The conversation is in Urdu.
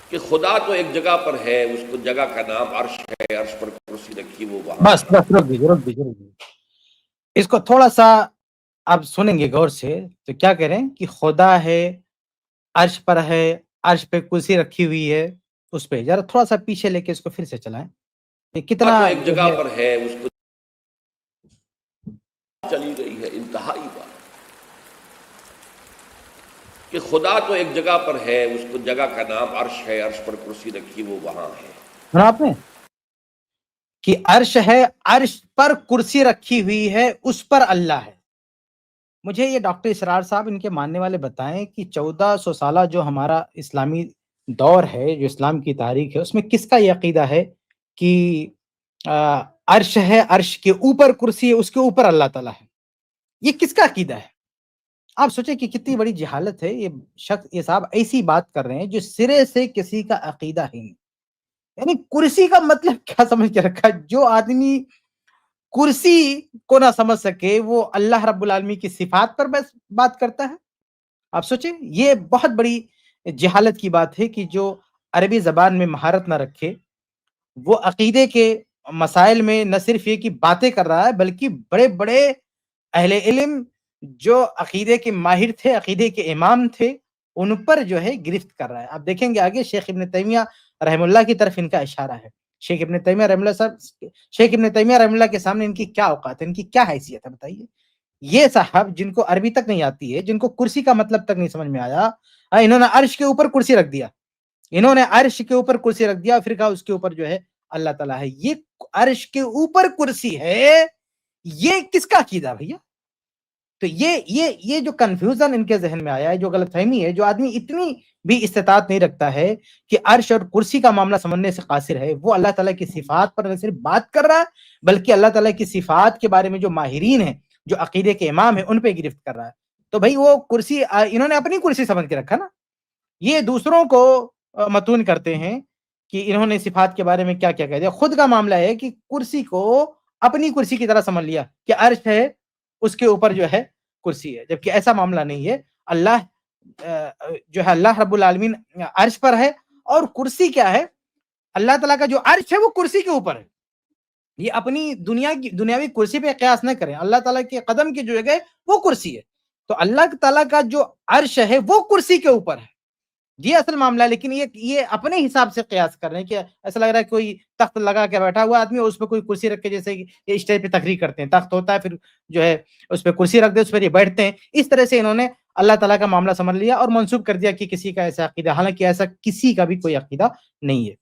کہ خدا تو ایک جگہ پر ہے، اس کو جگہ کا نام عرش ہے، عرش پر کرسی رکھی وہ وہاں بس بس رک دیجیے اس کو تھوڑا سا آپ سنیں گے غور سے تو کیا کہہ رہے ہیں کہ خدا ہے، عرش پر ہے، عرش پہ کرسی رکھی ہوئی ہے، اس پہ ذرا تھوڑا سا پیچھے لے کے اس کو پھر سے چلائیں کہ کتنا تو ایک جو جگہ ہے پر ہے، اس کو چلی گئی ہے انتہائی بات کہ خدا تو ایک جگہ پر ہے، اس کو جگہ کا نام عرش ہے، عرش پر کرسی رکھی وہ وہاں ہے۔ سنا آپ نے کہ عرش ہے، عرش پر کرسی رکھی ہوئی ہے، اس پر اللہ ہے۔ مجھے یہ ڈاکٹر اسرار صاحب ان کے ماننے والے بتائیں کہ 1400 سالہ جو ہمارا اسلامی دور ہے، جو اسلام کی تاریخ ہے، اس میں کس کا یہ عقیدہ ہے کہ عرش ہے، عرش کے اوپر کرسی ہے، اس کے اوپر اللہ تعالیٰ ہے؟ یہ کس کا عقیدہ ہے؟ آپ سوچیں کہ کتنی بڑی جہالت ہے۔ یہ شخص، یہ صاحب ایسی بات کر رہے ہیں جو سرے سے کسی کا عقیدہ ہی نہیں۔ یعنی کرسی کا مطلب کیا سمجھ کے رکھا؟ جو آدمی کرسی کو نہ سمجھ سکے وہ اللہ رب العالمین کی صفات پر بس بات کرتا ہے۔ آپ سوچیں، یہ بہت بڑی جہالت کی بات ہے کہ جو عربی زبان میں مہارت نہ رکھے وہ عقیدے کے مسائل میں نہ صرف یہ کہ باتیں کر رہا ہے بلکہ بڑے بڑے اہل علم جو عقیدے کے ماہر تھے، عقیدے کے امام تھے، ان پر جو ہے گرفت کر رہا ہے۔ آپ دیکھیں گے آگے شیخ ابن تیمیہ رحم اللہ کی طرف ان کا اشارہ ہے۔ شیخ ابن تیمیہ رحم اللہ کے سامنے ان کی کیا اوقات ہے، ان کی کیا حیثیت ہے بتائیے؟ یہ صاحب جن کو عربی تک نہیں آتی ہے، جن کو کرسی کا مطلب تک نہیں سمجھ میں آیا، انہوں نے عرش کے اوپر کرسی رکھ دیا، انہوں نے عرش کے اوپر کرسی رکھ دیا، پھر کہا اس کے اوپر جو ہے اللہ تعالیٰ ہے۔ یہ عرش کے اوپر کرسی ہے، یہ کس کا عقیدہ بھیا؟ تو یہ جو کنفیوژن ان کے ذہن میں آیا ہے، جو غلط فہمی ہے، جو آدمی اتنی بھی استطاعت نہیں رکھتا ہے کہ عرش اور کرسی کا معاملہ سمجھنے سے قاصر ہے، وہ اللہ تعالیٰ کی صفات پر نہ صرف بات کر رہا ہے بلکہ اللہ تعالیٰ کی صفات کے بارے میں جو ماہرین ہیں، جو عقیدے کے امام ہیں، ان پہ گرفت کر رہا ہے۔ تو بھائی وہ کرسی انہوں نے اپنی کرسی سمجھ کے رکھا نا۔ یہ دوسروں کو متون کرتے ہیں کہ انہوں نے صفات کے بارے میں کیا کیا کہہ دیا، خود کا معاملہ ہے کہ کرسی کو اپنی کرسی کی طرح سمجھ لیا کہ عرش ہے، اس کے اوپر جو ہے کرسی ہے، جبکہ ایسا معاملہ نہیں ہے۔ اللہ جو ہے، اللہ رب العالمین عرش پر ہے، اور کرسی کیا ہے؟ اللہ تعالیٰ کا جو عرش ہے وہ کرسی کے اوپر ہے۔ یہ اپنی دنیاوی کرسی پہ قیاس نہ کریں، اللہ تعالیٰ کے قدم کی جو جگہ وہ کرسی ہے، تو اللہ تعالیٰ کا جو عرش ہے وہ کرسی کے اوپر ہے، یہ اصل معاملہ ہے۔ لیکن یہ اپنے حساب سے قیاس کر رہے ہیں کہ ایسا لگ رہا ہے کوئی تخت لگا کے بیٹھا ہوا آدمی، اس پہ کوئی کرسی رکھ کے، جیسے یہ اسٹیج پہ تقریر کرتے ہیں، تخت ہوتا ہے پھر جو ہے اس پہ کرسی رکھ دے، اس پر یہ بیٹھتے ہیں۔ اس طرح سے انہوں نے اللہ تعالیٰ کا معاملہ سمجھ لیا اور منسوب کر دیا کہ کسی کا ایسا عقیدہ، حالانکہ ایسا کسی کا بھی کوئی عقیدہ نہیں ہے۔